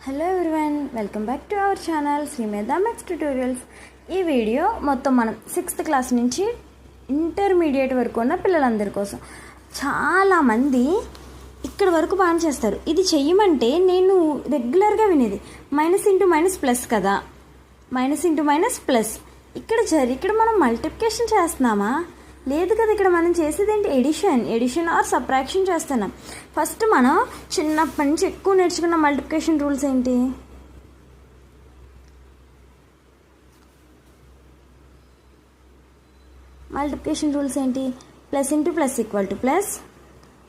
Hello everyone, welcome back to our channel Sri Medha maths tutorials. ఈ video మొత్తం మనం 6th class నుంచి ఇంటర్మీడియట్ వరకు ఉన్న పిల్లలందరి కోసం. చాలామంది ఇక్కడ వరకు బాగా చేస్తారు. ఇది చెయ్యమంటే నేను రెగ్యులర్గా వినేది మైనస్ ఇంటూ మైనస్ ప్లస్ కదా, మైనస్ ఇంటూ మైనస్ ప్లస్. ఇక్కడ మనం మల్టిప్లికేషన్ చేస్తున్నామా? లేదు కదా. ఇక్కడ మనం చేసేది ఏంటి? ఎడిషన్ ఆర్ సబ్ట్రాక్షన్ చేస్తున్నాం. ఫస్ట్ మనం చిన్నప్పటి నుంచి ఎక్కువ నేర్చుకున్న మల్టిప్లికేషన్ రూల్స్ ఏంటి? మల్టిప్లికేషన్ రూల్స్ ఏంటి? Plus into plus equal to plus,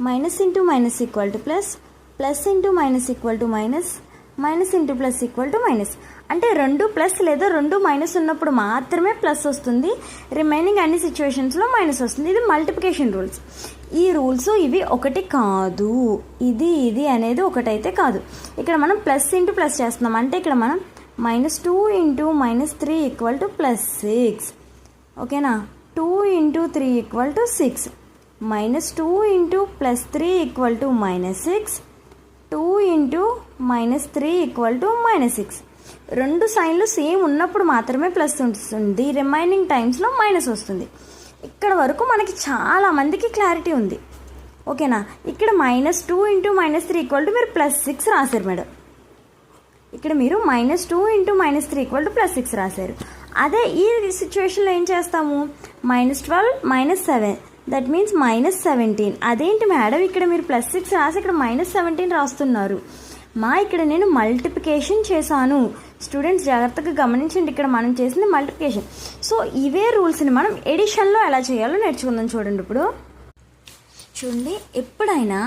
minus into minus equal to plus, plus into minus equal to minus, minus into plus equal to minus. అంటే రెండు ప్లస్ లేదా రెండు మైనస్ ఉన్నప్పుడు మాత్రమే ప్లస్ వస్తుంది, remaining అన్ని సిచ్యువేషన్స్లో మైనస్ వస్తుంది. ఇది మల్టిప్లికేషన్ రూల్స్. ఈ రూల్స్ ఇవి ఒకటి కాదు, ఇది అనేది ఒకటైతే కాదు. ఇక్కడ మనం ప్లస్ ఇంటూ ప్లస్ చేస్తున్నాం అంటే ఇక్కడ మనం -2 ఇంటూ -3 ఈక్వల్ టు +6. ఓకేనా? 2 into 3 equal to 6, -2 into +3 equal to -6, 2 into -3 equal to -6. రెండు సైన్లు సేమ్ ఉన్నప్పుడు మాత్రమే ప్లస్ వస్తుంది, రిమైనింగ్ టైమ్స్లో మైనస్ వస్తుంది. ఇక్కడ వరకు మనకి చాలామందికి క్లారిటీ ఉంది. ఓకేనా? ఇక్కడ -2 ఇంటూ -3 ఈక్వల్ టు మీరు +6 రాశారు మేడం. ఇక్కడ మీరు -2 ఇంటూ -3 ఈక్వల్ టు +6 రాశారు. అదే ఈ సిచ్యువేషన్లో ఏం చేస్తాము? -12 -7 దట్ మీన్స్ -17. అదేంటి మేడం ఇక్కడ మీరు +6 రాసి ఇక్కడ -17 రాస్తున్నారు? ఇక్కడ నేను మల్టిప్లికేషన్ చేశాను. స్టూడెంట్స్ జాగ్రత్తగా గమనించండి, ఇక్కడ మనం చేసింది మల్టిప్లికేషన్. సో ఇవే రూల్స్ని మనం ఎడిషన్లో ఎలా చేయాలో నేర్చుకుందాం. చూడండి, ఇప్పుడు చూడండి, ఎప్పుడైనా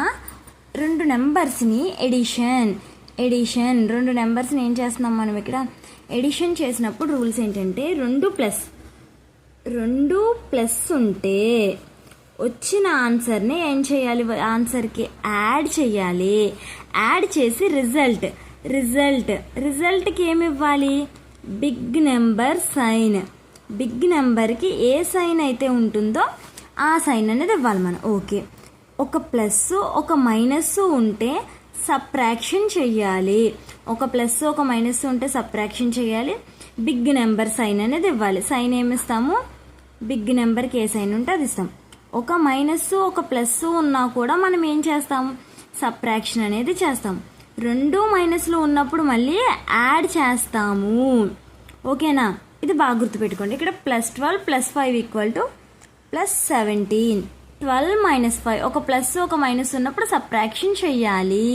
రెండు నెంబర్స్ని ఎడిషన్ రెండు నెంబర్స్ని ఏం చేస్తున్నాం మనం ఇక్కడ? ఎడిషన్ చేసినప్పుడు రూల్స్ ఏంటంటే రెండు ప్లస్ ఉంటే వచ్చిన ఆన్సర్ని ఏం చేయాలి? ఆన్సర్కి యాడ్ చేయాలి. యాడ్ చేసి రిజల్ట్కి ఏమి ఇవ్వాలి? Big number sign. బిగ్ నెంబర్కి ఏ సైన్ అయితే ఉంటుందో ఆ సైన్ అనేది ఇవ్వాలి మనం. ఓకే, ఒక ప్లస్ ఒక మైనస్ ఉంటే సబ్ట్రాక్షన్ చెయ్యాలి. ఒక ప్లస్ ఒక మైనస్ ఉంటే సబ్ట్రాక్షన్ చేయాలి. బిగ్ నెంబర్ సైన్ అనేది ఇవ్వాలి. సైన్ ఏమిస్తాము? బిగ్ నెంబర్కి ఏ సైన్ ఉంటే అది ఇస్తాం. ఒక మైనస్ ఒక ప్లస్ ఉన్నా కూడా మనం ఏం చేస్తాము? సబ్ట్రాక్షన్ అనేది చేస్తాము. రెండు మైనస్లు ఉన్నప్పుడు మళ్ళీ యాడ్ చేస్తాము. ఓకేనా? ఇది బాగా గుర్తుపెట్టుకోండి. ఇక్కడ +12 + 5 ఈక్వల్ టు +17. 12 - 5 ఒక ప్లస్ ఒక మైనస్ ఉన్నప్పుడు సబ్ట్రాక్షన్ చెయ్యాలి.